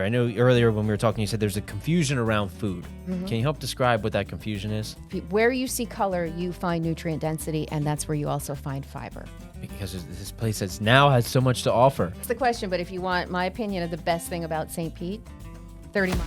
I know earlier when we were talking, you said there's a confusion around food. Mm-hmm. Can you help describe what that confusion is? Where you see color, you find nutrient density, and that's where you also find fiber. Because this place has so much to offer. That's the question, but if you want my opinion of the best thing about St. Pete, 30 miles.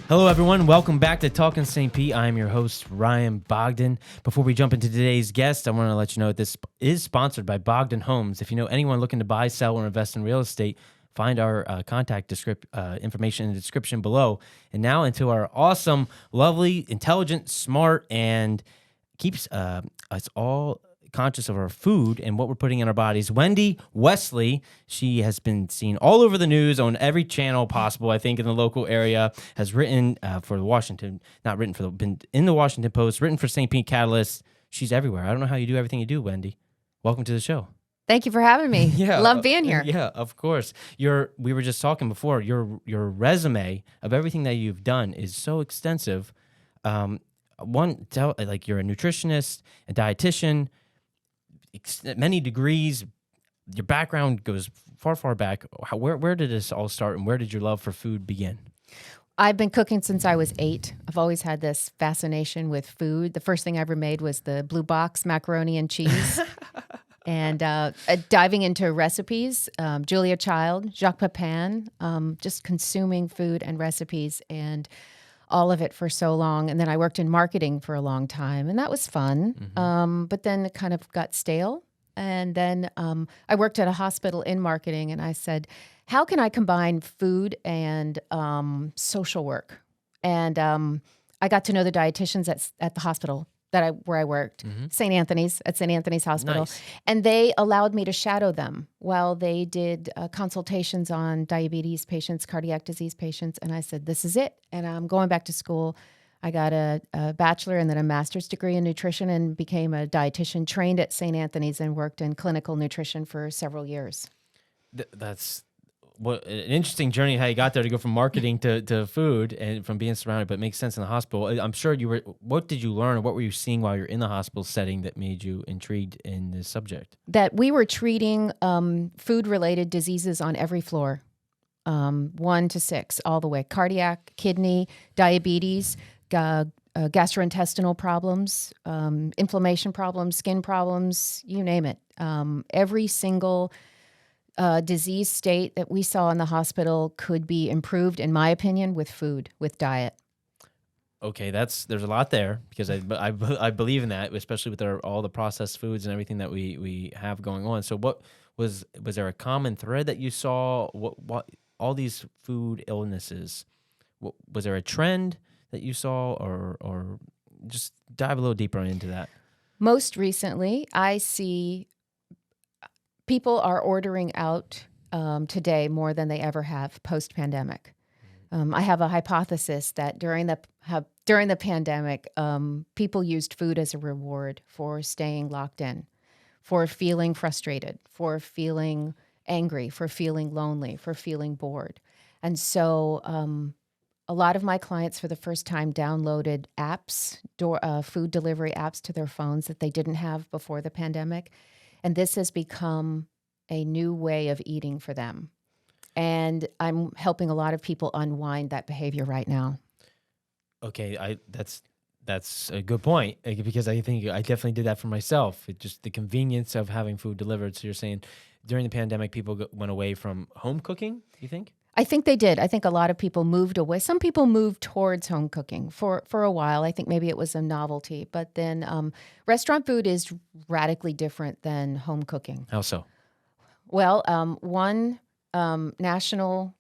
Hello, everyone. Welcome back to Talkin St. Pete. I'm your host, Ryan Bogdan. Before we jump into today's guest, I want to let you know that this is sponsored by Bogdan Homes. If you know anyone looking to buy, sell, or invest in real estate, find our contact information in the description below. And now into our awesome, lovely, intelligent, smart, and keeps us all conscious of our food and what we're putting in our bodies. Wendy, Wesley, she has been seen all over the news on every channel possible, I think, in the local area, has written for the Washington, been in the Washington Post, written for St. Pete Catalyst. She's everywhere. I don't know how you do everything you do, Wendy. Welcome to the show. Thank you for having me. Yeah, love being here. Yeah, of course. We were just talking before. Your resume of everything that you've done is so extensive. You're a nutritionist, a dietitian, many degrees. Your background goes far back. Where did this all start, and where did your love for food begin? I've been cooking since I was 8. I've always had this fascination with food. The first thing I ever made was the blue box macaroni and cheese. And diving into recipes, Julia Child, Jacques Pepin, just consuming food and recipes and all of it for so long. And then I worked in marketing for a long time, and that was fun. Mm-hmm. But then it kind of got stale. And then I worked at a hospital in marketing, and I said, how can I combine food and social work? And I got to know the dietitians at the hospital where I worked, mm-hmm. St. Anthony's Hospital. Nice. And they allowed me to shadow them while they did consultations on diabetes patients, cardiac disease patients. And I said, this is it. And I'm going back to school. I got a bachelor and then a master's degree in nutrition and became a dietitian, trained at St. Anthony's, and worked in clinical nutrition for several years. That's an interesting journey how you got there to go from marketing to food and from being surrounded, but it makes sense in the hospital. I'm sure what did you learn, or what were you seeing while you're in the hospital setting that made you intrigued in this subject? That we were treating food-related diseases on every floor, 1 to 6, all the way. Cardiac, kidney, diabetes, gastrointestinal problems, inflammation problems, skin problems, you name it. Every single disease state that we saw in the hospital could be improved, in my opinion, with food, with diet. Okay, there's a lot there, because I believe in that, especially with all the processed foods and everything that we have going on. So what was there a common thread that you saw? What all these food illnesses? Was there a trend that you saw, or just dive a little deeper into that? Most recently, I see people are ordering out today more than they ever have post-pandemic. I have a hypothesis that during the pandemic, people used food as a reward for staying locked in, for feeling frustrated, for feeling angry, for feeling lonely, for feeling bored. And so a lot of my clients for the first time downloaded apps, food delivery apps to their phones that they didn't have before the pandemic. And this has become a new way of eating for them. And I'm helping a lot of people unwind that behavior right now. Okay, that's a good point, because I think I definitely did that for myself. Just the convenience of having food delivered. So you're saying during the pandemic, people went away from home cooking, you think? I think they did. I think a lot of people moved away. Some people moved towards home cooking for a while. I think maybe it was a novelty. But then restaurant food is radically different than home cooking. How so? Well, one national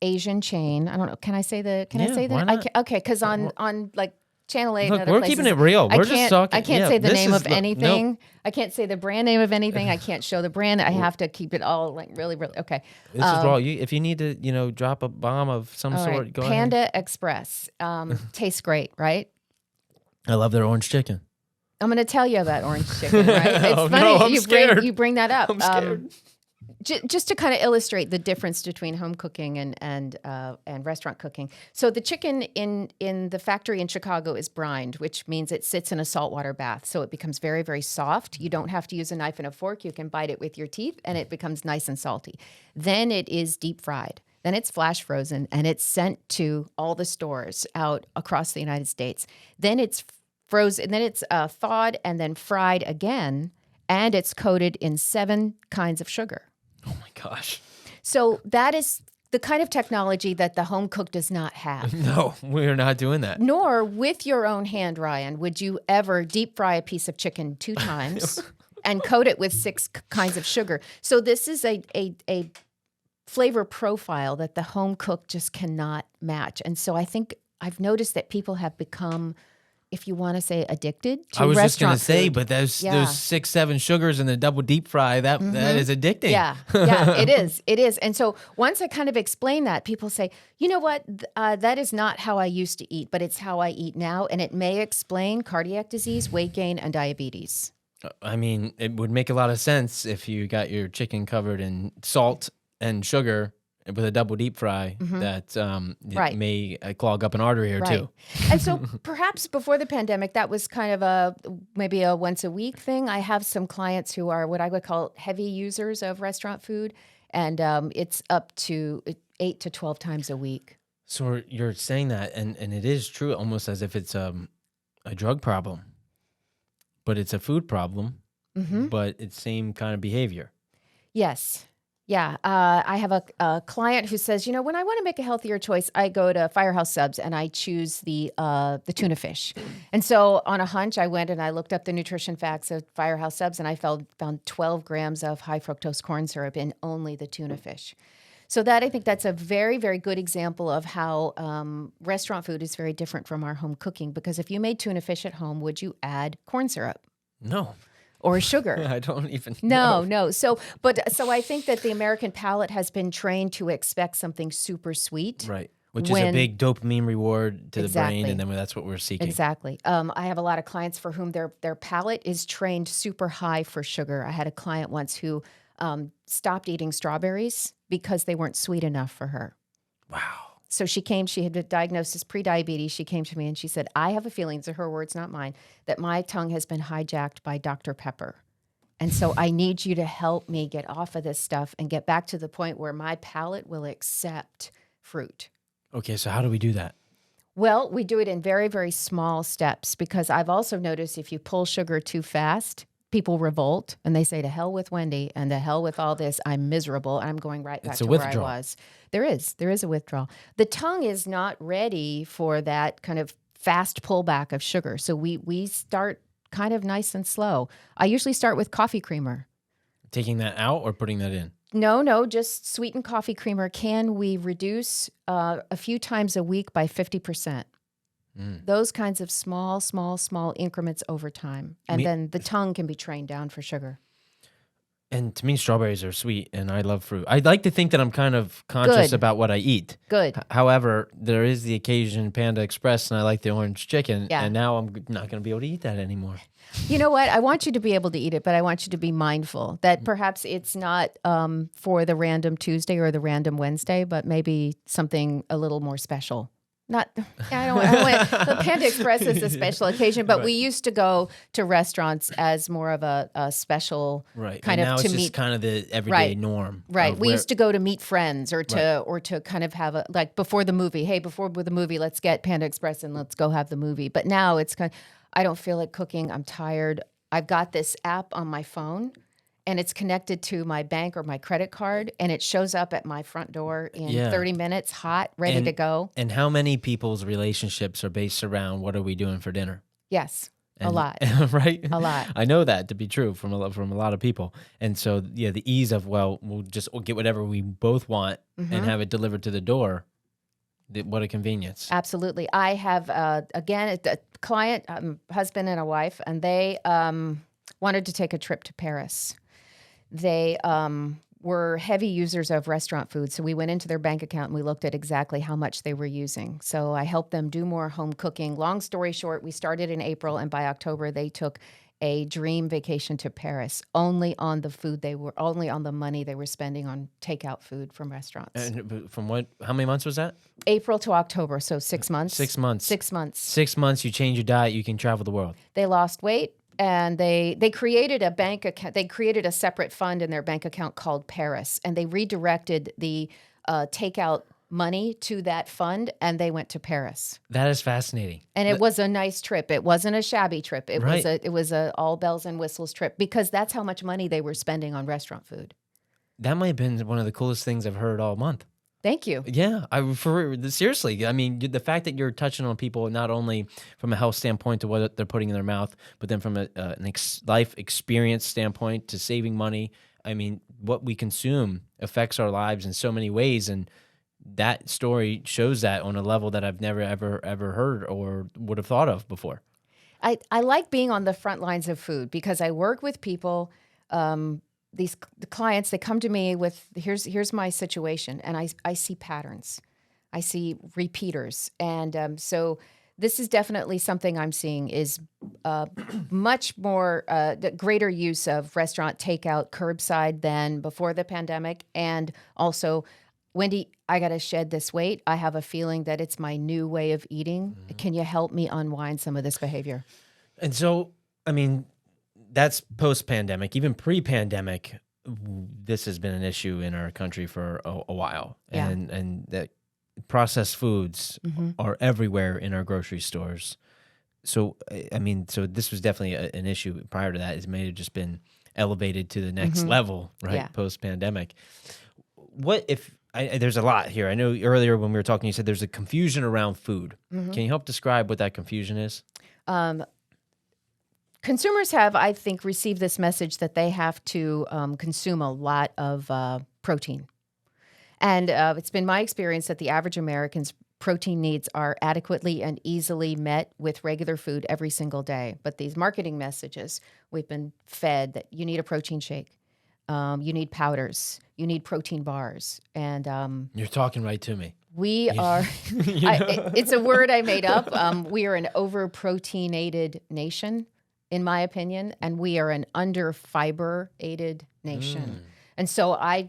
Asian chain. I don't know. Can I say that? Why not? Okay, because on like Channel 8 Look, and other we're places, keeping it real. We're just talking. I can't say the name of anything. Nope. I can't say the brand name of anything. I can't show the brand. I have to keep it all like really, really okay. This is raw. If you need to, drop a bomb of some sort, right. go Panda ahead. Express tastes great, right? I love their orange chicken. I'm going to tell you about orange chicken, right? It's funny no, I'm scared. You bring that up. I'm scared. Just to kind of illustrate the difference between home cooking and restaurant cooking. So the chicken in the factory in Chicago is brined, which means it sits in a saltwater bath. So it becomes very, very soft. You don't have to use a knife and a fork. You can bite it with your teeth, and it becomes nice and salty. Then it is deep fried. Then it's flash frozen, and it's sent to all the stores out across the United States. Then it's frozen. Then it's thawed and then fried again, and it's coated in 7 kinds of sugar. Oh my gosh. So that is the kind of technology that the home cook does not have. No, we're not doing that. Nor with your own hand, Ryan, would you ever deep fry a piece of chicken 2 times and coat it with 6 kinds of sugar. So this is a flavor profile that the home cook just cannot match. And so I think I've noticed that people have become, if you want to say, addicted to I was just going restaurant to say, food. but those 6, 7 sugars in the double deep fry, that is addicting. Yeah, it is. And so once I kind of explain that, people say, you know what, that is not how I used to eat, but it's how I eat now. And it may explain cardiac disease, weight gain, and diabetes. I mean, it would make a lot of sense if you got your chicken covered in salt and sugar with a double deep fry that it may clog up an artery or two. And so perhaps before the pandemic, that was kind of maybe a once a week thing. I have some clients who are what I would call heavy users of restaurant food, and it's up to 8 to 12 times a week. So you're saying that, and it is true, almost as if it's a drug problem, but it's a food problem, but it's same kind of behavior. Yes. Yeah, I have a client who says, you know, when I want to make a healthier choice, I go to Firehouse Subs and I choose the tuna fish. And so on a hunch, I went and I looked up the nutrition facts of Firehouse Subs, and I found 12 grams of high fructose corn syrup in only the tuna fish. So I think that's a very, very good example of how restaurant food is very different from our home cooking. Because if you made tuna fish at home, would you add corn syrup? No. Or sugar? I don't even know. No. So I think that the American palate has been trained to expect something super sweet. Right. Which is a big dopamine reward to the brain, and then that's what we're seeking. Exactly. I have a lot of clients for whom their palate is trained super high for sugar. I had a client once who stopped eating strawberries because they weren't sweet enough for her. Wow. So she had been diagnosed as pre-diabetes. She came to me and she said, I have a feeling, these are her words, not mine, that my tongue has been hijacked by Dr. Pepper. And so I need you to help me get off of this stuff and get back to the point where my palate will accept fruit. Okay, so how do we do that? Well, we do it in very, very small steps, because I've also noticed if you pull sugar too fast, people revolt and they say, to hell with Wendy and to hell with all this. I'm miserable. I'm going right back to where I was. There is a withdrawal. The tongue is not ready for that kind of fast pullback of sugar. So we start kind of nice and slow. I usually start with coffee creamer. Taking that out or putting that in? No, just sweetened coffee creamer. Can we reduce a few times a week by 50%? Those kinds of small increments over time. And then the tongue can be trained down for sugar. And to me, strawberries are sweet, and I love fruit. I'd like to think that I'm kind of conscious about what I eat. Good. However, there is the occasion Panda Express, and I like the orange chicken, Yeah. and now I'm not going to be able to eat that anymore. You know what? I want you to be able to eat it, but I want you to be mindful that perhaps it's not for the random Tuesday or the random Wednesday, but maybe something a little more special. I don't want the Panda Express is a special occasion, but we used to go to restaurants as more of a special kind now of it's to just meet kind of the everyday norm. Right. We used to go to meet friends or to kind of have like before the movie. Hey, before the movie, let's get Panda Express and let's go have the movie. But now it's kind of, I don't feel like cooking. I'm tired. I've got this app on my phone, and it's connected to my bank or my credit card, and it shows up at my front door in 30 minutes, hot, ready to go. And how many people's relationships are based around what are we doing for dinner? Yes, a lot. Right? A lot. I know that to be true from a lot of people. And so, the ease of, we'll get whatever we both want and have it delivered to the door. What a convenience. Absolutely. I have, again, a client, husband and a wife, and they wanted to take a trip to Paris. They were heavy users of restaurant food. So we went into their bank account and we looked at exactly how much they were using. So I helped them do more home cooking. Long story short, we started in April, and by October, they took a dream vacation to Paris only on the money they were spending on takeout food from restaurants. And from what? How many months was that? April to October, so 6 months. 6 months. 6 months. 6 months. You change your diet, you can travel the world. They lost weight, and they created a bank account. They created a separate fund in their bank account called Paris, and they redirected the takeout money to that fund, and they went to Paris. That is fascinating. And it was a nice trip. It wasn't a shabby trip. It was a all bells and whistles trip, because that's how much money they were spending on restaurant food. That might have been one of the coolest things I've heard all month. Thank you. Yeah, seriously. I mean, the fact that you're touching on people not only from a health standpoint to what they're putting in their mouth, but then from an life experience standpoint to saving money. I mean, what we consume affects our lives in so many ways, and that story shows that on a level that I've never, ever heard or would have thought of before. I like being on the front lines of food because I work with people. The clients, they come to me with, here's my situation, and I see patterns. I see repeaters. And so this is definitely something I'm seeing is much more, the greater use of restaurant takeout, curbside than before the pandemic. And also, Wendy, I got to shed this weight. I have a feeling that it's my new way of eating. Mm-hmm. Can you help me unwind some of this behavior? And so, I mean, that's post-pandemic. Even pre-pandemic, this has been an issue in our country for a while. Yeah. And that processed foods are everywhere in our grocery stores. So, I mean, so this was definitely an issue prior to that. It may have just been elevated to the next level, right? Yeah. Post-pandemic. What if... there's a lot here. I know earlier when we were talking, you said there's a confusion around food. Mm-hmm. Can you help describe what that confusion is? Consumers have, I think, received this message that they have to consume a lot of protein. And it's been my experience that the average American's protein needs are adequately and easily met with regular food every single day. But these marketing messages, we've been fed that you need a protein shake. You need powders. You need protein bars. And you're talking right to me. We are, it's a word I made up. We are an over-proteinated nation, in my opinion, and we are an under-fiber-aided nation. And so I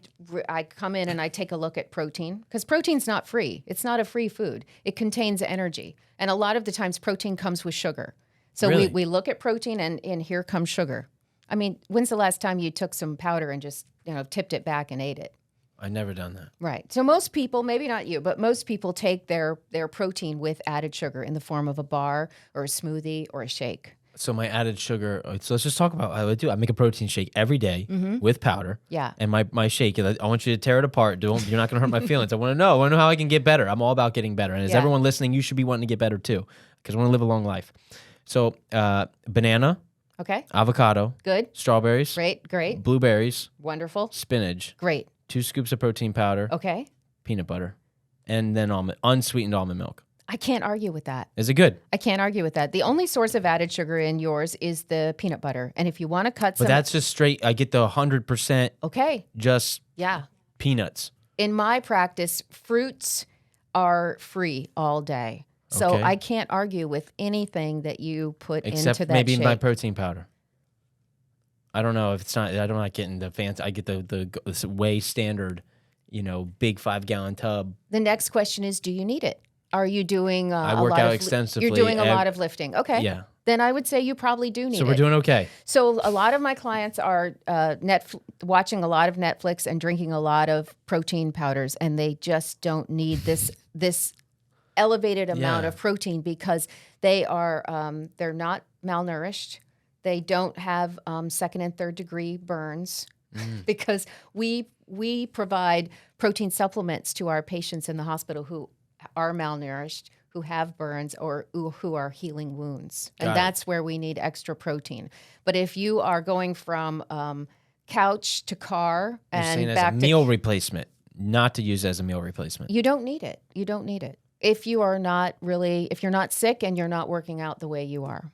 come in and I take a look at protein, because protein's not free. It's not a free food. It contains energy. And a lot of the times protein comes with sugar. So really? we look at protein and here comes sugar. I mean, when's the last time you took some powder and just, tipped it back and ate it? I've never done that. Right. So most people, maybe not you, but most people take their protein with added sugar in the form of a bar or a smoothie or a shake. So my added sugar, so let's just talk about what I do. I make a protein shake every day with powder. Yeah. And my shake, I want you to tear it apart. You're not going to hurt my feelings. I want to know how I can get better. I'm all about getting better. And as everyone listening, you should be wanting to get better too, because I want to live a long life. So banana. Okay. Avocado. Good. Strawberries. Great. Blueberries. Wonderful. Spinach. Great. 2 scoops of protein powder. Okay. Peanut butter. And then unsweetened almond milk. I can't argue with that. Is it good? I can't argue with that. The only source of added sugar in yours is the peanut butter. And if you want to cut some... But that's just straight, I get the 100%. Okay. Just yeah. Peanuts. In my practice, fruits are free all day. So I can't argue with anything that you put into that Except maybe shake. my protein powder. I don't know if it's not. I'm not getting the fancy. I get the way standard, big 5-gallon tub. The next question is, do you need it? Are you doing I work out extensively. You're doing a lot of lifting. Okay. Yeah. Then I would say you probably do need it. So we're doing okay. So a lot of my clients are watching a lot of Netflix and drinking a lot of protein powders, and they just don't need this elevated amount of protein because they are they're not malnourished. They don't have second and third degree burns because we provide protein supplements to our patients in the hospital who are malnourished, who have burns, or who are healing wounds. And that's where we need extra protein. But if you are going from couch to car and back as a meal replacement, not to use as a meal replacement. You don't need it. You don't need it. If you're not sick and you're not working out the way you are.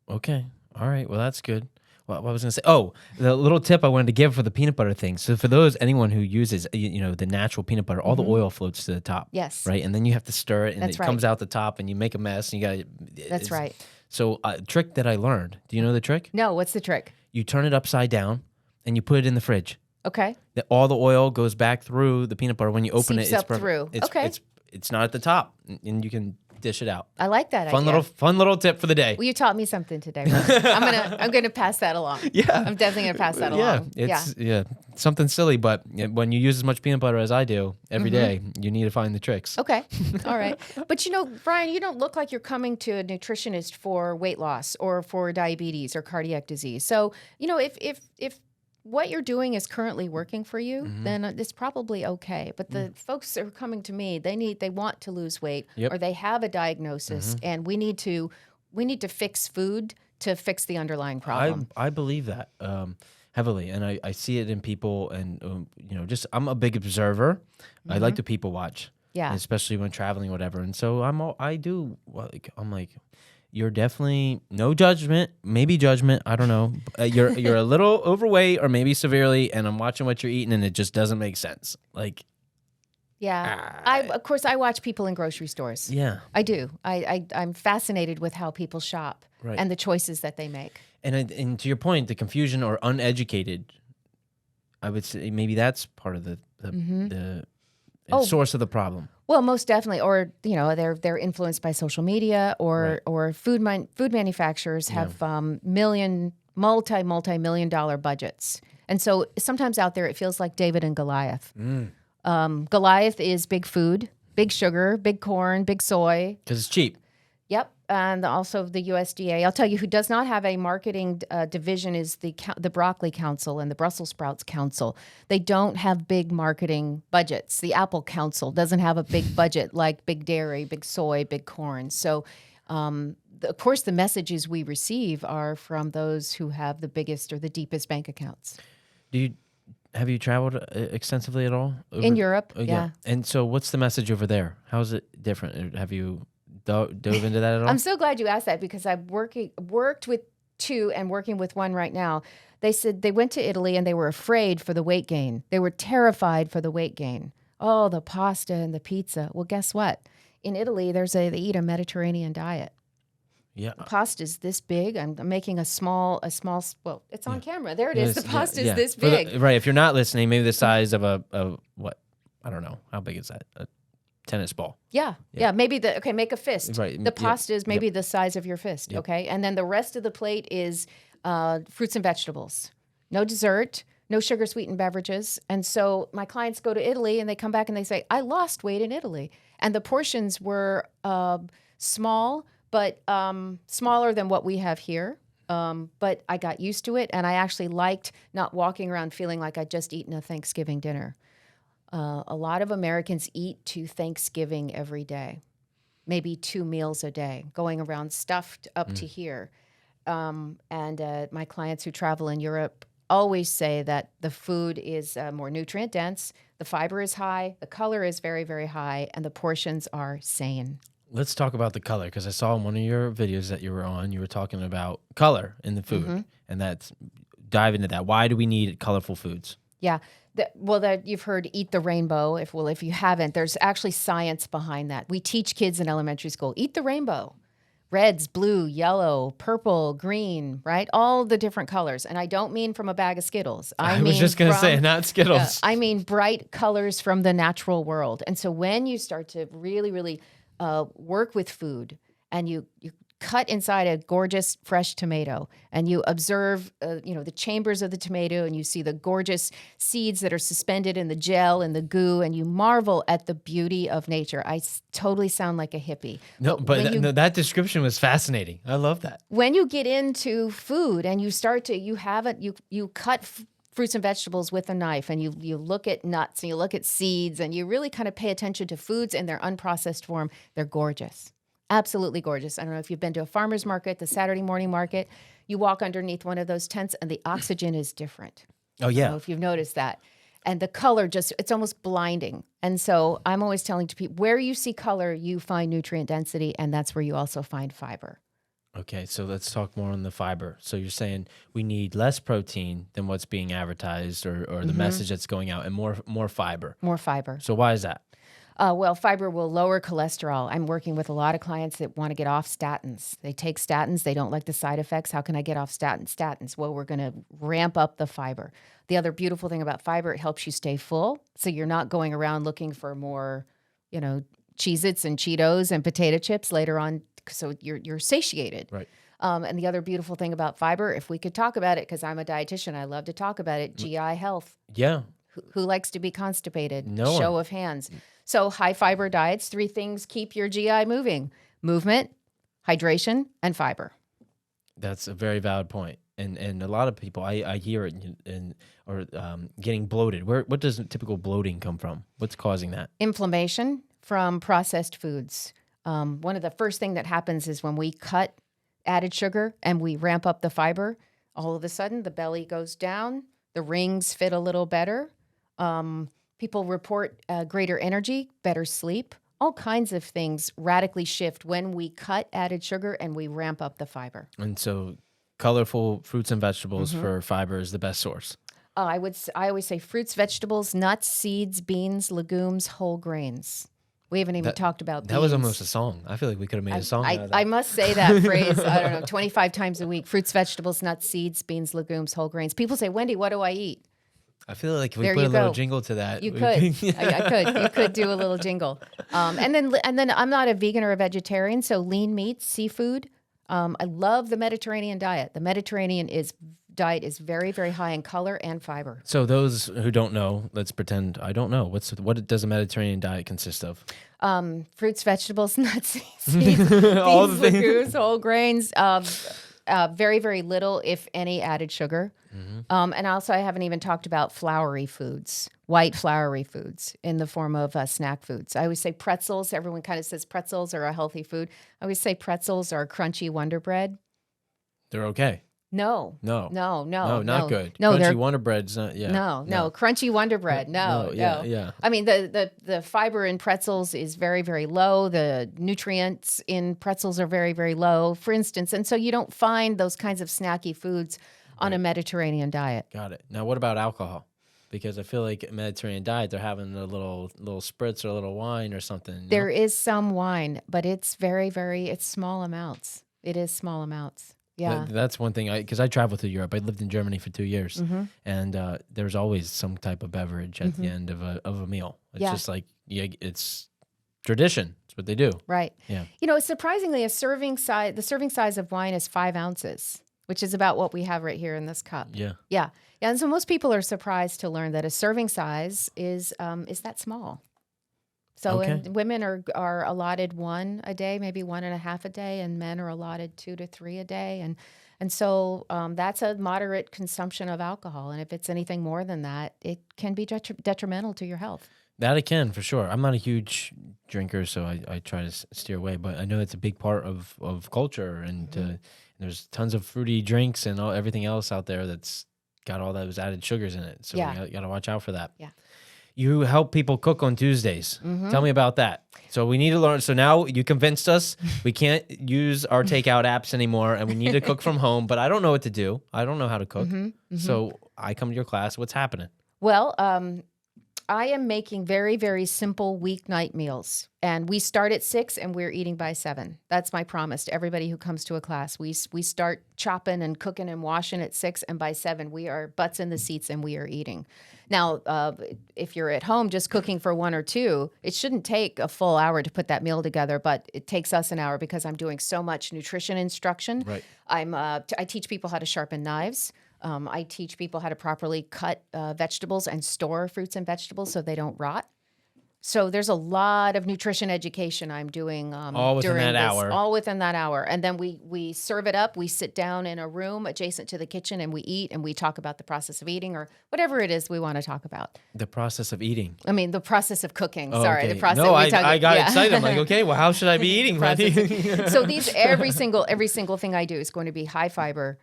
Okay. All right. Well, that's good. Well, what I was going to say, the little tip I wanted to give for the peanut butter thing. So for anyone who uses, the natural peanut butter, all the oil floats to the top. Yes. Right. And then you have to stir it and That's it comes out the top and you make a mess and you got to. That's right. So a trick that I learned. Do you know the trick? No, what's the trick? You turn it upside down and you put it in the fridge. Okay. All the oil goes back through the peanut butter. When you open Seeps it, it's up through. Okay. It's not at the top, and you can dish it out. I like that idea. Fun little tip for the day. Well, you taught me something today. Ryan. I'm gonna pass that along. Yeah, I'm definitely gonna pass that along. Yeah, something silly, but when you use as much peanut butter as I do every day, you need to find the tricks. Okay. All right. But Brian, you don't look like you're coming to a nutritionist for weight loss or for diabetes or cardiac disease. So, if what you're doing is currently working for you, then it's probably okay. But the folks that are coming to me, they want to lose weight or they have a diagnosis, and we need to fix food to fix the underlying problem. I believe that heavily, and I see it in people, and I'm a big observer. I like to people watch, especially when traveling, or whatever. And so I'm like. You're definitely no judgment, maybe judgment. I don't know. You're a little overweight or maybe severely, and I'm watching what you're eating, and it just doesn't make sense. Of course I watch people in grocery stores. Yeah, I do. I'm fascinated with how people shop and the choices that they make. And to your point, the confusion or uneducated, I would say maybe that's part of the source of the problem. Well, most definitely, or they're influenced by social media, or food manufacturers have multi-million dollar budgets, and so sometimes out there it feels like David and Goliath. Goliath is big food, big sugar, big corn, big soy, because it's cheap. Yep, and also the USDA. I'll tell you who does not have a marketing division is the Broccoli Council and the Brussels Sprouts Council. They don't have big marketing budgets. The Apple Council doesn't have a big budget like big dairy, big soy, big corn. So, of course, the messages we receive are from those who have the biggest or the deepest bank accounts. Have you traveled extensively at all? In Europe, yeah. And so what's the message over there? How is it different? Have you dove into that at all? I'm so glad you asked that because I've worked with two and working with one right now. They said they went to Italy and they were afraid for the weight gain. They were terrified for the weight gain. Oh, the pasta and the pizza. Well, guess what? In Italy, they eat a Mediterranean diet. Yeah. The pasta's this big. I'm making a small, well, it's on camera. There it is. The pasta's this big. Right. If you're not listening, maybe the size of a what? I don't know. How big is that? A tennis ball. Yeah. Maybe make a fist. Right. The pasta is maybe the size of your fist. Yep. Okay. And then the rest of the plate is fruits and vegetables. No dessert, no sugar sweetened beverages. And so my clients go to Italy and they come back and they say, I lost weight in Italy. And the portions were small, but smaller than what we have here. But I got used to it. And I actually liked not walking around feeling like I'd just eaten a Thanksgiving dinner. A lot of Americans eat to Thanksgiving every day, maybe 2 meals a day, going around stuffed up to here. And my clients who travel in Europe always say that the food is more nutrient dense, the fiber is high, the color is very, very high, and the portions are sane. Let's talk about the color, because I saw in one of your videos that you were on, you were talking about color in the food, and dive into that. Why do we need colorful foods? Yeah. You've heard eat the rainbow. If you haven't, there's actually science behind that. We teach kids in elementary school, eat the rainbow. Reds, blue, yellow, purple, green, right? All the different colors. And I don't mean from a bag of Skittles. I was just going to say, not Skittles. I mean bright colors from the natural world. And so when you start to really, really work with food and you cut inside a gorgeous fresh tomato and you observe the chambers of the tomato and you see the gorgeous seeds that are suspended in the gel and the goo and you marvel at the beauty of nature. I totally sound like a hippie. No, but that description was fascinating. I love that. When you get into food and you start to you cut fruits and vegetables with a knife and you look at nuts and you look at seeds and you really kind of pay attention to foods in their unprocessed form, they're gorgeous. Absolutely gorgeous. I don't know if you've been to a farmer's market, the Saturday morning market. You walk underneath one of those tents and the oxygen is different. Oh, yeah. I don't know if you've noticed that. And the color it's almost blinding. And so I'm always telling to people, where you see color, you find nutrient density, and that's where you also find fiber. Okay, so let's talk more on the fiber. So you're saying we need less protein than what's being advertised or the message that's going out and more fiber. More fiber. So why is that? Well, fiber will lower cholesterol. I'm working with a lot of clients that want to get off statins. They take statins. They don't like the side effects. How can I get off statins? Well, we're going to ramp up the fiber. The other beautiful thing about fiber, it helps you stay full. So you're not going around looking for more, Cheez-Its and Cheetos and potato chips later on. So you're satiated. Right. And the other beautiful thing about fiber, if we could talk about it, because I'm a dietitian, I love to talk about it, GI health. Yeah. Who likes to be constipated? No one. Show of hands. So high fiber diets, 3 things keep your GI moving: movement, hydration, and fiber. That's a very valid point. And a lot of people, I hear it getting bloated. What does typical bloating come from? What's causing that? Inflammation from processed foods. One of the first thing that happens is when we cut added sugar and we ramp up the fiber, all of a sudden the belly goes down, the rings fit a little better. People report greater energy, better sleep. All kinds of things radically shift when we cut added sugar and we ramp up the fiber. And so colorful fruits and vegetables for fiber is the best source. I always say fruits, vegetables, nuts, seeds, beans, legumes, whole grains. We haven't even talked about beans. That was almost a song. I feel like we could have made a song out of that. I must say that phrase, 25 times a week. Fruits, vegetables, nuts, seeds, beans, legumes, whole grains. People say, Wendy, what do I eat? I feel like if we put a little jingle to that. You could. I could. You could do a little jingle. And then I'm not a vegan or a vegetarian, so lean meats, seafood. I love the Mediterranean diet. The Mediterranean diet is very, very high in color and fiber. So those who don't know, let's pretend I don't know. What does a Mediterranean diet consist of? Fruits, vegetables, nuts, seeds, All the things. legumes, whole grains. Very, very little, if any, added sugar. And also, I haven't even talked about floury foods, white floury foods in the form of snack foods. I always say pretzels. Everyone kind of says pretzels are a healthy food. I always say pretzels are crunchy Wonder Bread. They're okay. No, not good. No, Crunchy Wonder Bread's not. Yeah. No, Crunchy Wonder Bread. No. Yeah. I mean, the fiber in pretzels is very, very low. The nutrients in pretzels are very, very low, for instance. And so you don't find those kinds of snacky foods on a Mediterranean diet. Got it. Now, what about alcohol? Because I feel like a Mediterranean diet, they're having a little spritz or a little wine or something. There is some wine, but it's very, very, it's small amounts. It is small amounts. Yeah. That's one thing, because I traveled to Europe. I lived in Germany for 2 years, and there's always some type of beverage at the end of a meal. It's just like, it's tradition. It's what they do. Right. Yeah. Surprisingly, the serving size of wine is 5 ounces, which is about what we have right here in this cup. Yeah. Yeah. And so most people are surprised to learn that a serving size is that small. So and women are allotted 1 a day, maybe 1.5 a day, and men are allotted 2 to 3 a day. And so that's a moderate consumption of alcohol. And if it's anything more than that, it can be detrimental to your health. That it can, for sure. I'm not a huge drinker, so I try to steer away. But I know it's a big part of culture, and there's tons of fruity drinks and everything else out there that's got all those added sugars in it. So you got to watch out for that. Yeah. You help people cook on Tuesdays. Tell me about that. So we need to learn. So now you convinced us we can't use our takeout apps anymore, and we need to cook from home. But I don't know what to do. I don't know how to cook. So I come to your class. What's happening? Well, I am making very, very simple weeknight meals. And we start at 6 and we're eating by 7. That's my promise to everybody who comes to a class. We start chopping and cooking and washing at 6, and by 7 we are butts in the seats and we are eating. Now, if you're at home just cooking for 1 or 2, it shouldn't take a full hour to put that meal together, but it takes us an hour because I'm doing so much nutrition instruction. Right. I teach people how to sharpen knives. I teach people how to properly cut vegetables and store fruits and vegetables so they don't rot. So there's a lot of nutrition education I'm doing all within that hour. All within that hour. And then we serve it up. We sit down in a room adjacent to the kitchen and we eat and we talk about the process of eating or whatever it is we want to talk about. The process of eating. I mean, the process of cooking. Oh, Sorry, okay. the process. No, I got excited. I'm like, okay, well, how should I be eating? So every single thing I do is going to be high fiber,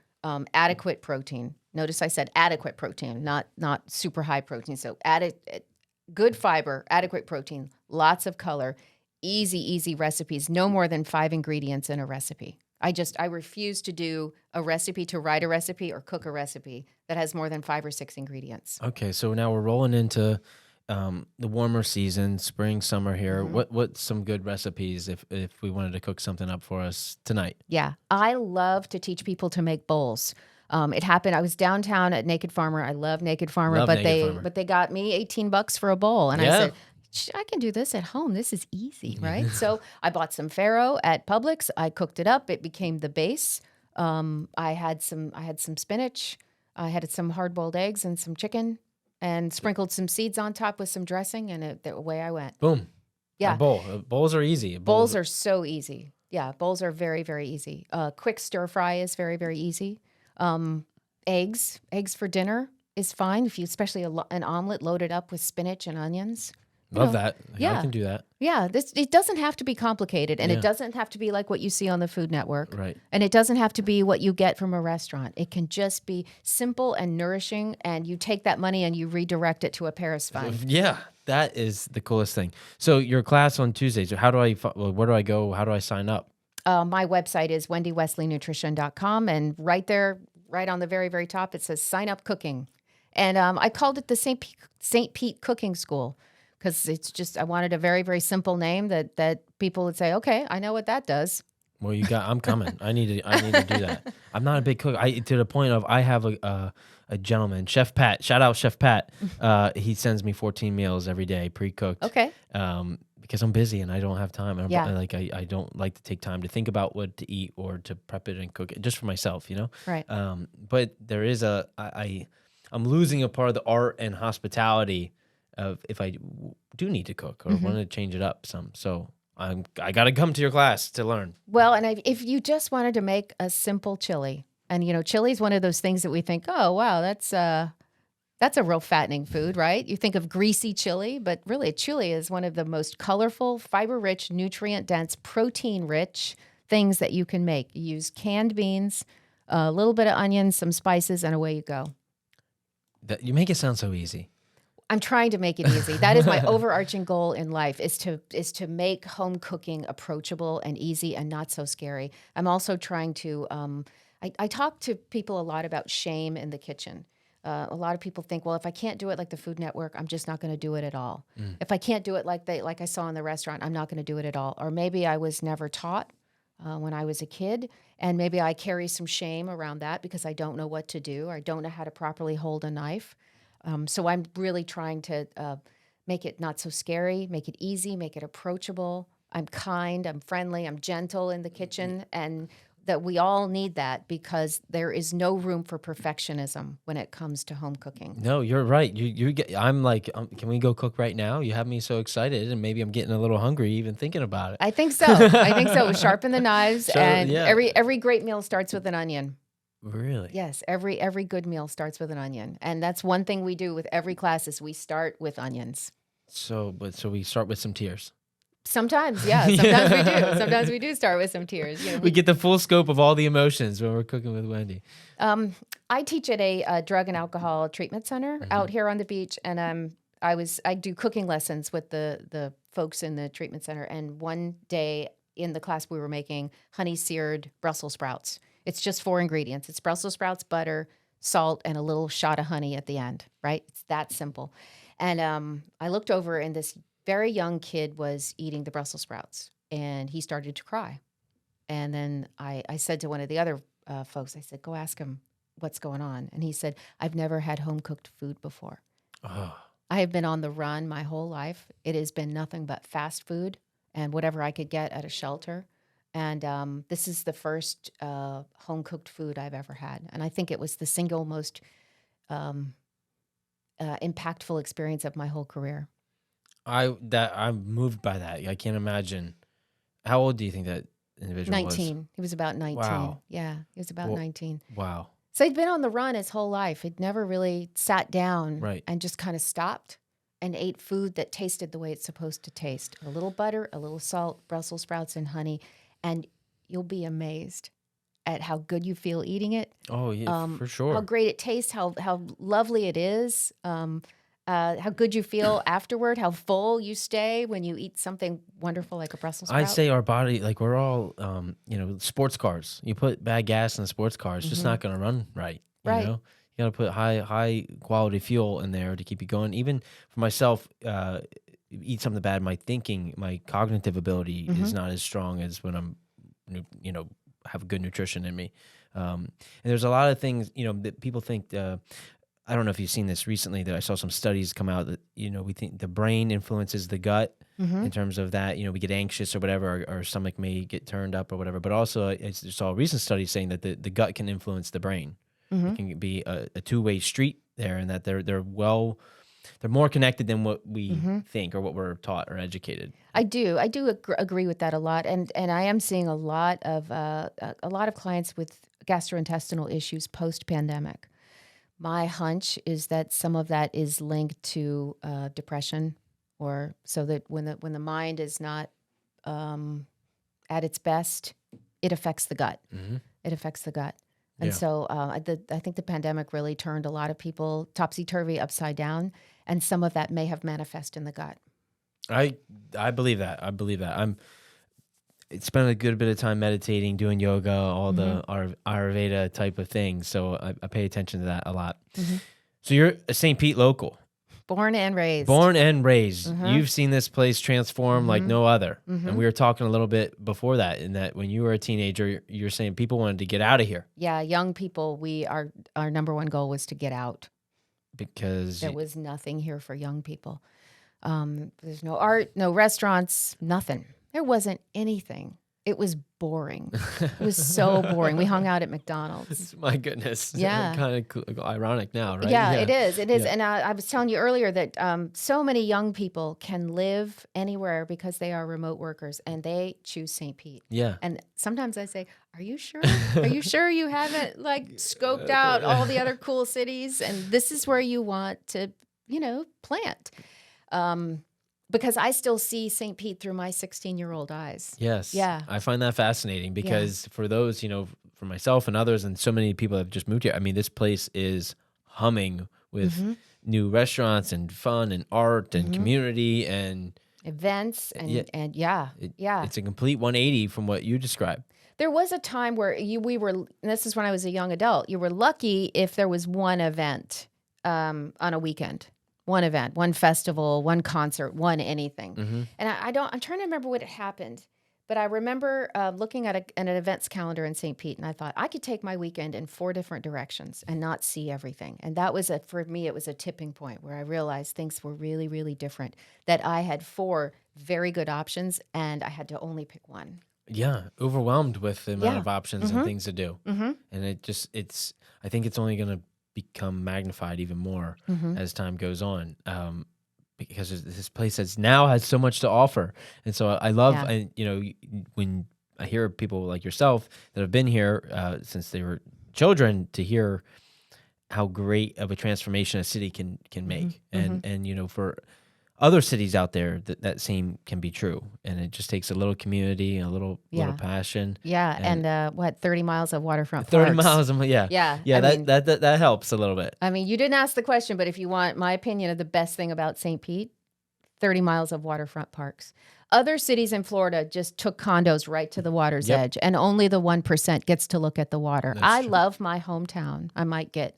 adequate protein. Notice I said adequate protein, not super high protein. So good fiber, adequate protein, lots of color, easy recipes, no more than 5 ingredients in a recipe. I refuse to do a recipe, to write a recipe or cook a recipe that has more than 5 or 6 ingredients. Okay, so now we're rolling into the warmer season, spring, summer here. What's some good recipes if we wanted to cook something up for us tonight? Yeah, I love to teach people to make bowls. It happened. I was downtown at Naked Farmer. I love Naked Farmer, Love Naked Farmer. but they got me $18 for a bowl, and I Yeah. said, I can do this at home. This is easy, right? So I bought some farro at Publix. I cooked it up. It became the base. I had some spinach. I had some hard-boiled eggs and some chicken, and sprinkled some seeds on top with some dressing, and away I went. Boom. Yeah. A bowl. Bowls are easy. Bowls are so easy. Yeah, bowls are very, very easy. Quick stir fry is very, very easy. Eggs for dinner is fine, especially an omelet loaded up with spinach and onions. Love that. Yeah. I can do that. Yeah, it doesn't have to be complicated, and Yeah. it doesn't have to be like what you see on the Food Network. Right. And it doesn't have to be what you get from a restaurant. It can just be simple and nourishing, and you take that money and you redirect it to a Paris fund. Yeah, that is the coolest thing. So your class on Tuesdays, where do I go? How do I sign up? My website is wendywesleynutrition.com, and right there, right on the very, very top, it says sign up cooking. And I called it the St. Pete Cooking School because I wanted a very, very simple name that people would say, okay, I know what that does. Well, I'm coming. I need to do that. I'm not a big cook. To the point of I have a gentleman, Chef Pat. Shout out Chef Pat. He sends me 14 meals every day, pre-cooked. Okay. Because I'm busy and I don't have time. And Yeah. I don't like to take time to think about what to eat or to prep it and cook it just for myself, Right. But there is I'm losing a part of the art and hospitality of if I do need to cook or want to change it up some. So I got to come to your class to learn. Well, and if you just wanted to make a simple chili, and chili is one of those things that we think, oh wow, that's a real fattening food, right? You think of greasy chili, but really chili is one of the most colorful, fiber-rich, nutrient-dense, protein-rich things that you can make. You use canned beans, a little bit of onions, some spices, and away you go. You make it sound so easy. I'm trying to make it easy. That is my overarching goal in life is to make home cooking approachable and easy and not so scary. I'm also trying to I talk to people a lot about shame in the kitchen. A lot of people think, well, if I can't do it like the Food Network, I'm just not going to do it at all. If I can't do it like I saw in the restaurant, I'm not going to do it at all. Or maybe I was never taught when I was a kid, and maybe I carry some shame around that because I don't know what to do or I don't know how to properly hold a knife. So I'm really trying to make it not so scary, make it easy, make it approachable. I'm kind, I'm friendly, I'm gentle in the kitchen, and that we all need that because there is no room for perfectionism when it comes to home cooking. No, you're right. I'm like, can we go cook right now? You have me so excited, and maybe I'm getting a little hungry even thinking about it. I think so. Sharpen the knives, and yeah. every great meal starts with an onion. Really? Yes, every good meal starts with an onion, and that's one thing we do with every class is we start with onions. So we start with some tears. Sometimes, yeah. Sometimes we do. Sometimes we do start with some tears. We get the full scope of all the emotions when we're cooking with Wendy. I teach at a drug and alcohol treatment center out here on the beach, and I do cooking lessons with the folks in the treatment center. And one day in the class, we were making honey seared Brussels sprouts. It's just 4 ingredients. It's Brussels sprouts, butter, salt, and a little shot of honey at the end, right? It's that simple. And I looked over, and this very young kid was eating the Brussels sprouts, and he started to cry. And then I said to one of the other folks, I said, go ask him what's going on. And he said, I've never had home-cooked food before. Oh. I have been on the run my whole life. It has been nothing but fast food and whatever I could get at a shelter. And this is the first home-cooked food I've ever had. And I think it was the single most impactful experience of my whole career. I'm moved by that. I can't imagine. How old do you think that individual 19. was? He was about 19. Wow. Yeah, he was about 19. Wow. So he'd been on the run his whole life. He'd never really sat down Right. and just kind of stopped and ate food that tasted the way it's supposed to taste. A little butter, a little salt, Brussels sprouts, and honey. And you'll be amazed at how good you feel eating it. Oh, yeah, for sure. How great it tastes, how lovely it is, how good you feel afterward, how full you stay when you eat something wonderful like a Brussels sprout. I'd say our body, like we're all, sports cars. You put bad gas in a sports car, it's just not going to run right. You know? You got to put high quality fuel in there to keep you going. Even for myself, eat something bad, my thinking, my cognitive ability is not as strong as when I'm, have good nutrition in me. And there's a lot of things, that people think. I don't know if you've seen this recently. That I saw some studies come out that we think the brain influences the gut. In terms of that, we get anxious or whatever, our stomach may get turned up or whatever. But also, I saw a recent study saying that the gut can influence the brain. It can be a two-way street there, and that they're more connected than what we think or what we're taught or educated. I do agree with that a lot, and I am seeing a lot of clients with gastrointestinal issues post-pandemic. My hunch is that some of that is linked to depression, or so that when the mind is not at its best, it affects the gut. It affects the gut. And so I think the pandemic really turned a lot of people topsy-turvy, upside down, and some of that may have manifest in the gut. I believe that. It's spent a good bit of time meditating, doing yoga, all the Ayurveda type of things. So I pay attention to that a lot. So you're a St. Pete local. Born and raised. You've seen this place transform like no other. And we were talking a little bit before that, in that when you were a teenager, you're saying people wanted to get out of here. Yeah, young people, our number one goal was to get out. Because there was nothing here for young people. There's no art, no restaurants, nothing. There wasn't anything. It was boring. It was so boring. We hung out at McDonald's. My goodness. Yeah. Kind of ironic now, right? Yeah, it is. It is. Yeah. And I was telling you earlier that so many young people can live anywhere because they are remote workers, and they choose St. Pete. Yeah. And sometimes I say, are you sure? Are you sure you haven't scoped out all the other cool cities and this is where you want to, plant? Because I still see St. Pete through my 16-year-old eyes. Yes. Yeah. I find that fascinating because for those, for myself and others, and so many people have just moved here, I mean, this place is humming with new restaurants and fun and art and community and events and it's a complete 180 from what you described. There was a time where we were, and this is when I was a young adult, you were lucky if there was one event on a weekend. One event, one festival, one concert, one anything. And I'm trying to remember what had happened, but I remember looking at an events calendar in St. Pete, and I thought I could take my weekend in 4 different directions and not see everything. And that was for me, it was a tipping point where I realized things were really, really different, that I had 4 very good options and I had to only pick one. Yeah, overwhelmed with the amount of options and things to do. And I think it's only going to become magnified even more as time goes on, because this place has so much to offer. And so I love, and when I hear people like yourself that have been here since they were children, to hear how great of a transformation a city can make, and for other cities out there, that same can be true. And it just takes a little community and a little passion. Yeah, and 30 miles of waterfront 30 parks. miles, Yeah. That helps a little bit. I mean, you didn't ask the question, but if you want my opinion of the best thing about St. Pete, 30 miles of waterfront parks. Other cities in Florida just took condos right to the water's edge, and only the 1% gets to look at the water. I love my hometown. I might get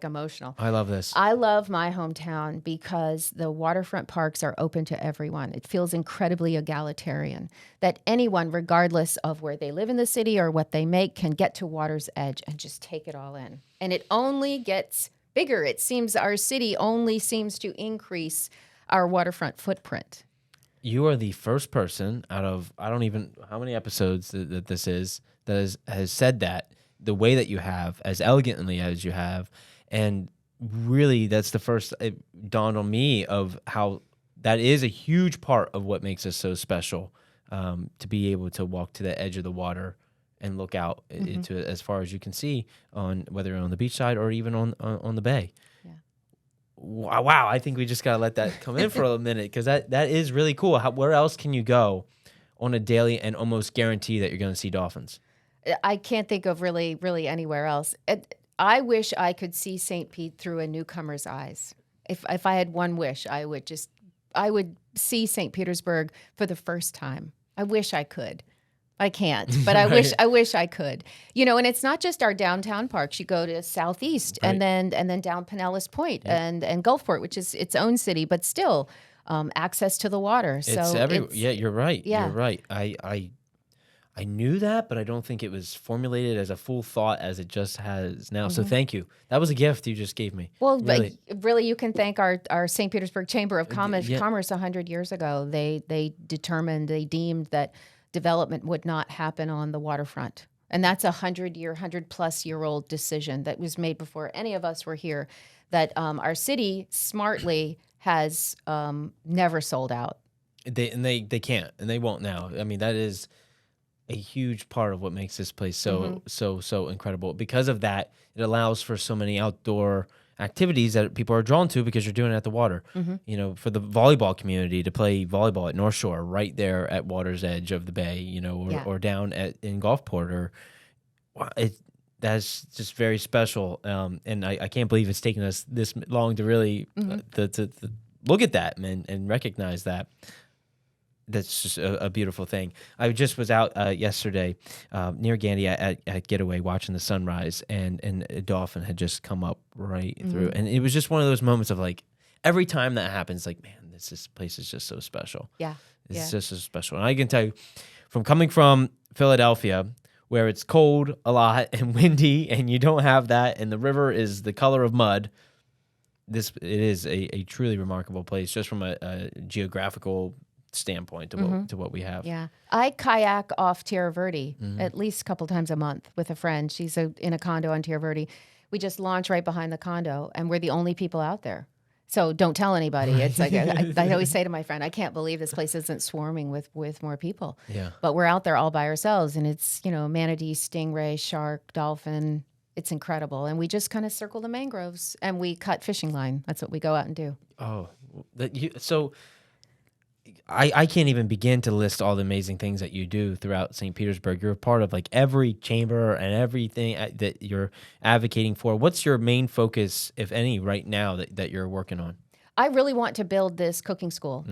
emotional. I love this. I love my hometown because the waterfront parks are open to everyone. It feels incredibly egalitarian, that anyone, regardless of where they live in the city or what they make, can get to water's edge and just take it all in. And it only gets bigger. It seems our city only seems to increase our waterfront footprint. You are the first person out of, I don't even, how many episodes that this is, that has said that the way that you have, as elegantly as you have. And really, that's the first, it dawned on me of how that is a huge part of what makes us so special, to be able to walk to the edge of the water and look out into it as far as you can see, on whether you're on the beach side or even on the bay. Wow, I think we just got to let that come in for a minute, because that is really cool. Where else can you go on a daily and almost guarantee that you're going to see dolphins? I can't think of really anywhere else. I wish I could see St. Pete through a newcomer's eyes. If I had one wish, I would see St. Petersburg for the first time. I wish I could. I can't, but I wish I could. And it's not just our downtown parks. You go to Southeast and then down Pinellas Point and Gulfport, which is its own city, but still access to the water. It's everywhere. Yeah, you're right. Yeah. You're right. I knew that, but I don't think it was formulated as a full thought as it just has now. So thank you. That was a gift you just gave me. Well, really, you can thank our St. Petersburg Chamber of Commerce 100 years ago. They deemed that development would not happen on the waterfront. And that's 100+ year old decision that was made before any of us were here, that our city smartly has never sold out. They can't, and they won't now. I mean, that is a huge part of what makes this place so incredible. Because of that, it allows for so many outdoor activities that people are drawn to because you're doing it at the water. For the volleyball community to play volleyball at North Shore, right there at water's edge of the bay, or down in Gulfport, that's just very special. And I can't believe it's taken us this long to really to look at that and recognize that. That's just a beautiful thing. I just was out yesterday near Gandy at Getaway watching the sunrise, and a dolphin had just come up right through. And it was just one of those moments of like, every time that happens, like, man, this place is just so special. Yeah. It's just so special. And I can tell you, coming from Philadelphia, where it's cold a lot and windy, and you don't have that, and the river is the color of mud, it is a truly remarkable place just from a geographical standpoint to what we have. Yeah. I kayak off Tierra Verde at least a couple times a month with a friend. She's in a condo on Tierra Verde. We just launch right behind the condo, and we're the only people out there. So don't tell anybody. It's like I always say to my friend, I can't believe this place isn't swarming with more people. Yeah. But we're out there all by ourselves, and it's, manatee, stingray, shark, dolphin. It's incredible. And we just kind of circle the mangroves, and we cut fishing line. That's what we go out and do. Oh, so I can't even begin to list all the amazing things that you do throughout St. Petersburg. You're a part of like every chamber and everything that you're advocating for. What's your main focus, if any, right now that you're working on? I really want to build this cooking school.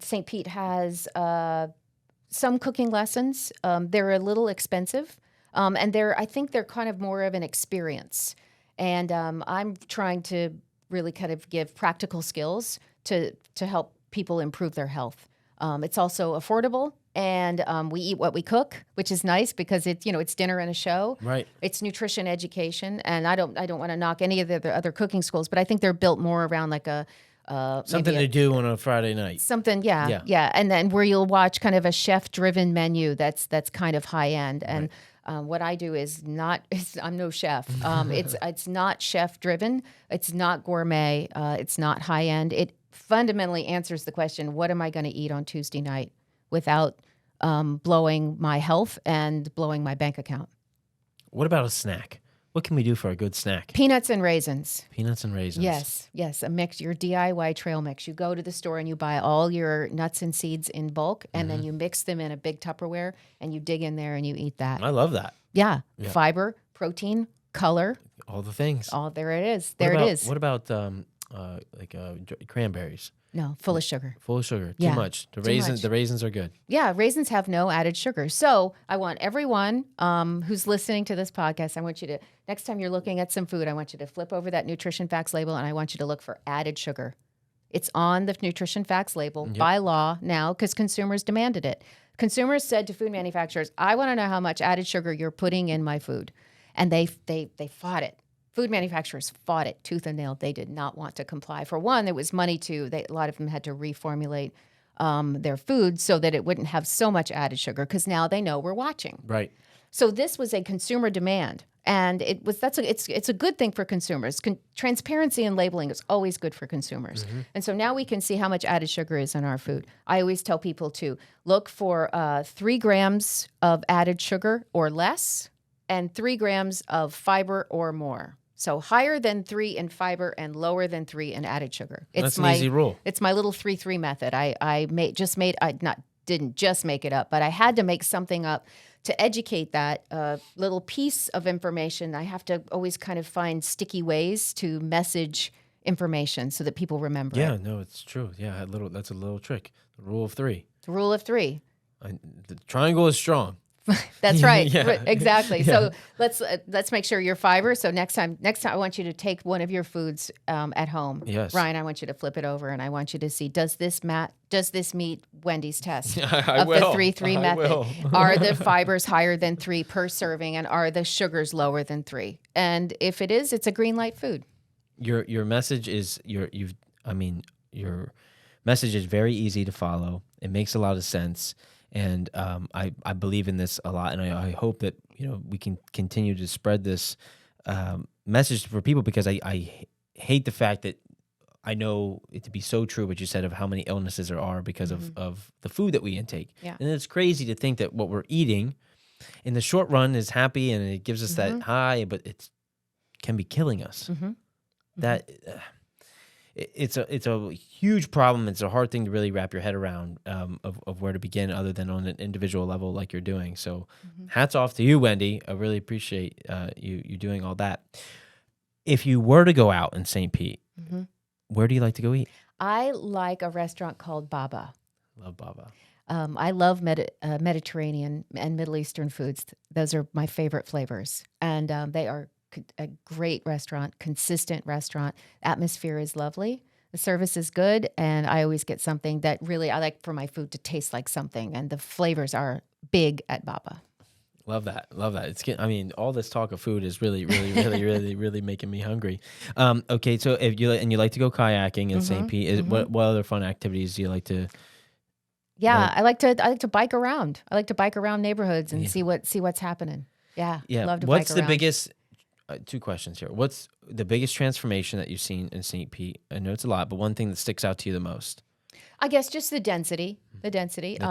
St. Pete has some cooking lessons. They're a little expensive, and I think they're kind of more of an experience. And I'm trying to really kind of give practical skills to help people improve their health. It's also affordable, and we eat what we cook, which is nice because it's dinner and a show. Right. It's nutrition education, and I don't want to knock any of the other cooking schools, but I think they're built more around like something to do on a Friday night. Something, yeah, and then where you'll watch kind of a chef-driven menu that's kind of high end. And what I do is I'm no chef. It's not chef-driven. It's not gourmet. It's not high end. It fundamentally answers the question, what am I going to eat on Tuesday night without blowing my health and blowing my bank account? What about a snack? What can we do for a good snack? Peanuts and raisins. Peanuts and raisins. Yes, a mix, your DIY trail mix. You go to the store and you buy all your nuts and seeds in bulk, and then you mix them in a big Tupperware, and you dig in there and you eat that. I love that. Yeah. Fiber, protein, color. All the things. There it is. What about cranberries? No, full of sugar. Full of sugar. Too much. The raisins are good. Yeah, raisins have no added sugar. So I want everyone who's listening to this podcast, I want you to, next time you're looking at some food, I want you to flip over that nutrition facts label, and I want you to look for added sugar. It's on the nutrition facts label by law now because consumers demanded it. Consumers said to food manufacturers, I want to know how much added sugar you're putting in my food. And they fought it. Food manufacturers fought it tooth and nail. They did not want to comply. For one, there was money a lot of them had to reformulate their food so that it wouldn't have so much added sugar because now they know we're watching. Right. So this was a consumer demand, and it's a good thing for consumers. Transparency and labeling is always good for consumers. And so now we can see how much added sugar is in our food. I always tell people to look for 3 grams of added sugar or less and 3 grams of fiber or more. So higher than 3 in fiber and lower than 3 in added sugar. That's an easy rule. It's my little 3-3 method. I didn't just make it up, but I had to make something up to educate that little piece of information. I have to always kind of find sticky ways to message information so that people remember it. Yeah, no, it's true. Yeah, that's a little trick. The rule of 3. The rule of 3. The triangle is strong. That's right. Yeah. Exactly. Yeah. So let's make sure your fiber. So next time I want you to take one of your foods at home. Yes. Ryan, I want you to flip it over and I want you to see, does this meet Wendy's test I of will. the 3-3 I method? will. Are the fibers higher than 3 per serving, and are the sugars lower than 3? And if it is, it's a green light food. Your message is your message is very easy to follow. It makes a lot of sense, and I believe in this a lot, and I hope that we can continue to spread this message for people, because I hate the fact that I know it to be so true what you said of how many illnesses there are because of the food that we intake. Yeah. And it's crazy to think that what we're eating in the short run is happy and it gives us that high, but it can be killing us. That it's a huge problem. It's a hard thing to really wrap your head around of where to begin, other than on an individual level like you're doing. So hats off to you, Wendy. I really appreciate you doing all that. If you were to go out in St. Pete, where do you like to go eat? I like a restaurant called Baba. Love Baba. I love Mediterranean and Middle Eastern foods. Those are my favorite flavors. And they are a great restaurant, consistent restaurant. Atmosphere is lovely. The service is good. And I always get something that really I like for my food to taste like something. And the flavors are big at Baba. Love that. Love that. All this talk of food is really, really, really, really, really making me hungry. Okay, so if you like to go kayaking in St. Pete, what other fun activities do you like to? Yeah, I like to bike around. I like to bike around neighborhoods and see what's happening. Yeah. Yeah. Love to What's bike the around. biggest? Two questions here. What's the biggest transformation that you've seen in St. Pete? I know it's a lot, but one thing that sticks out to you the most? I guess just the density. The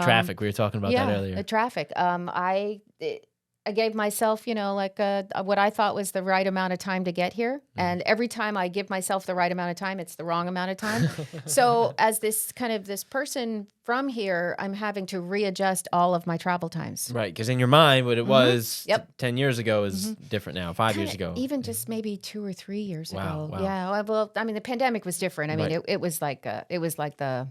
traffic. We were talking about that earlier. The traffic. I gave myself, what I thought was the right amount of time to get here. And every time I give myself the right amount of time, it's the wrong amount of time. So as this person from here, I'm having to readjust all of my travel times. Right, because in your mind, what it was 10 years ago is different now, 5 years ago. Even just maybe 2 or 3 years ago. Wow. Yeah, well, I mean, the pandemic was different. I mean, it was like the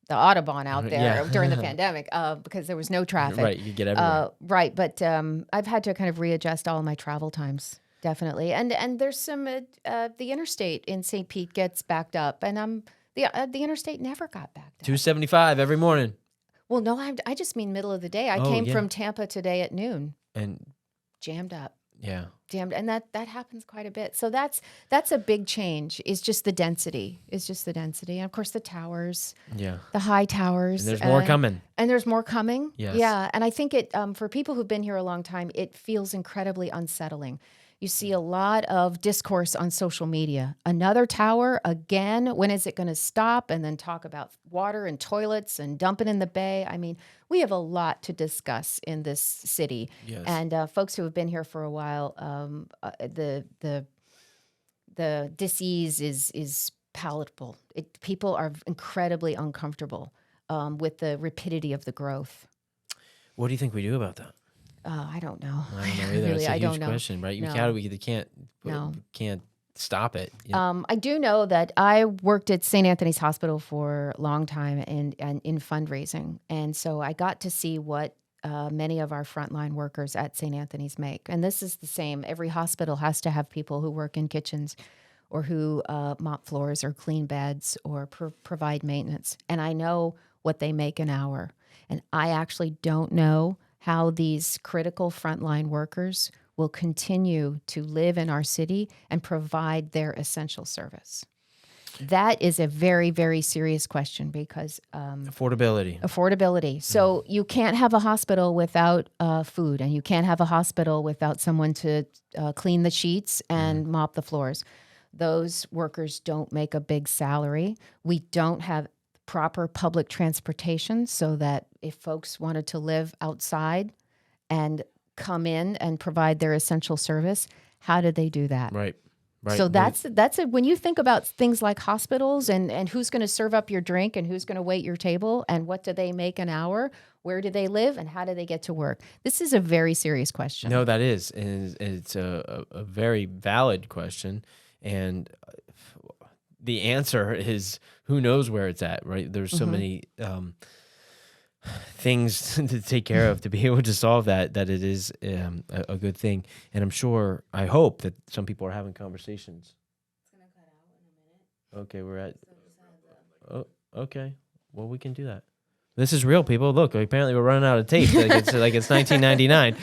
Audubon out there during the pandemic because there was no traffic. Right, you could get everywhere. Right, but I've had to kind of readjust all my travel times, definitely. And there's some, the interstate in St. Pete gets backed up, and the interstate never got backed up. 275 every morning. Well, no, I just mean middle of the day. I came from Tampa today at noon. And jammed up. Yeah. Jammed, and that happens quite a bit. So that's a big change. Is just the density. And of course the towers. Yeah. The high towers. And there's more coming. And there's more coming. Yes. Yeah. And I think it for people who've been here a long time, it feels incredibly unsettling. You see a lot of discourse on social media. Another tower again. When is it going to stop? And then talk about water and toilets and dumping in the bay. I mean, we have a lot to discuss in this city. Yes. And folks who have been here for a while, the disease is palatable. People are incredibly uncomfortable with the rapidity of the growth. What do you think we do about that? I don't know. I don't know either. Really, It's a I don't huge know. question, right? No. You can't stop it. I do know that I worked at St. Anthony's Hospital for a long time and in fundraising. And so I got to see what many of our frontline workers at St. Anthony's make. And this is the same. Every hospital has to have people who work in kitchens or who mop floors or clean beds or provide maintenance. And I know what they make an hour. And I actually don't know how these critical frontline workers will continue to live in our city and provide their essential service. That is a very, very serious question because affordability. So you can't have a hospital without food, and you can't have a hospital without someone to clean the sheets and mop the floors. Those workers don't make a big salary. We don't have proper public transportation so that if folks wanted to live outside and come in and provide their essential service, how do they do that? Right. So that's when you think about things like hospitals and who's going to serve up your drink and who's going to wait your table and what do they make an hour, where do they live, and how do they get to work? This is a very serious question. No, that is. And it's a very valid question. And the answer is who knows where it's at, right? There's so many things to take care of to be able to solve that it is a good thing. And I hope that some people are having conversations. It's gonna cut out in a minute. Okay, we're at. So just have the. Oh, okay. Well, we can do that. This is real, people. Look, apparently we're running out of tape. Like it's 1999.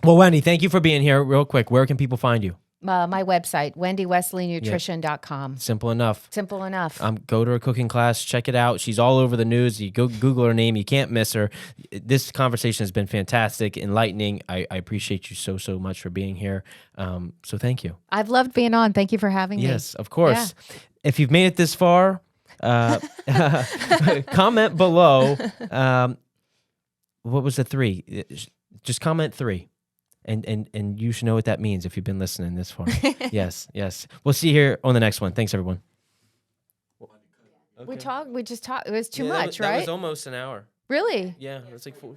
Well, Wendy, thank you for being here. Real quick, where can people find you? My website, WendyWesleyNutrition.com. Simple enough. Simple enough. Go to her cooking class. Check it out. She's all over the news. You go Google her name. You can't miss her. This conversation has been fantastic, enlightening. I appreciate you so much for being here. So thank you. I've loved being on. Thank you for having me. Yes, of course. If you've made it this far, comment below. What was the 3? Just comment 3. And you should know what that means if you've been listening this far. Yes. We'll see you here on the next one. Thanks, everyone. Okay. We just talked. It was too much, that right? was almost an hour. Really? Yeah, it was like 4.